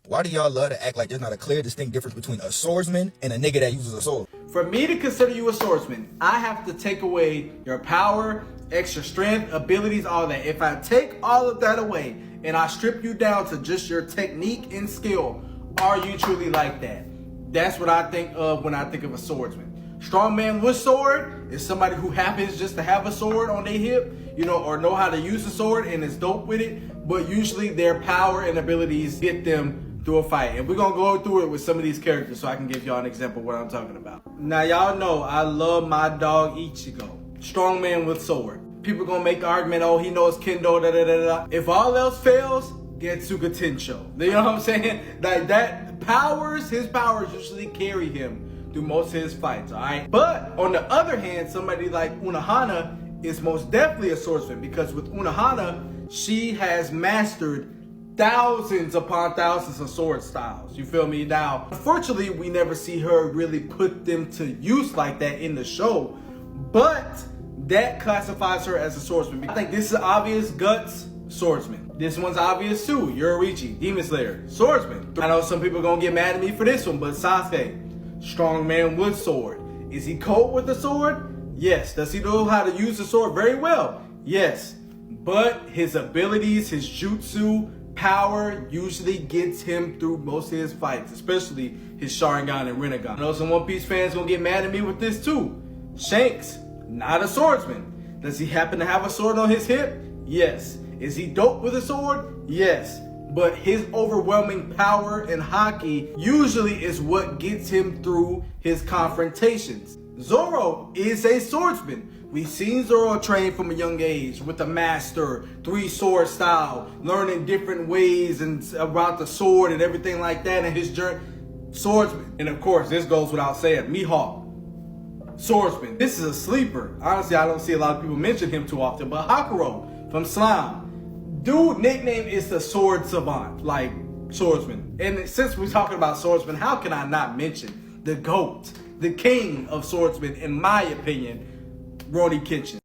Why do y'all love to act like there's not a clear, distinct difference between a swordsman and a nigga that uses a sword? For me to consider you a swordsman, I have to take away your power, extra strength, abilities, all that. If I take all of that away and I strip you down to just your technique and skill, are you truly like that? That's what I think of when I think of a swordsman. Strong man with sword is somebody who happens just to have a sword on their hip, or know how to use a sword and is dope with it, but usually their power and abilities get them through a fight. And we're gonna go through it with some of these characters so I can give y'all an example of what I'm talking about. Now y'all know I love my dog Ichigo. Strong man with sword. People gonna make the argument, oh, he knows Kendo, da da da da. If all else fails, Getsuga Tensho. You know what I'm saying? Like his powers usually carry him through most of his fights, alright? But on the other hand, somebody like Unohana is most definitely a swordsman, because with Unohana, she has mastered thousands upon thousands of sword styles. You feel me? Now, unfortunately, we never see her really put them to use like that in the show, but that classifies her as a swordsman. I think this is obvious. Guts, swordsman. This one's obvious too. Yoruichi, Demon Slayer, swordsman. I know some people are gonna get mad at me for this one, but Sasuke, strong man with sword. Is he cold with the sword? Yes. Does he know how to use the sword very well? Yes. But his abilities, his jutsu, power usually gets him through most of his fights, especially his Sharingan and Rinnegan. I know some One Piece fans gonna get mad at me with this too. Shanks, not a swordsman. Does he happen to have a sword on his hip? Yes. Is he dope with a sword? Yes. But his overwhelming power and haki usually is what gets him through his confrontations. Zoro is a swordsman. We've seen Zoro train from a young age with a master, 3-sword style, learning different ways and about the sword and everything like that in his journey. Swordsman. And of course, this goes without saying, Mihawk, swordsman. This is a sleeper. Honestly, I don't see a lot of people mention him too often, but Hakuro from Slime. Dude nickname is the sword savant, like swordsman. And since we're talking about swordsman, how can I not mention the GOAT, the king of swordsmen, in my opinion, Rurouni Kenshin.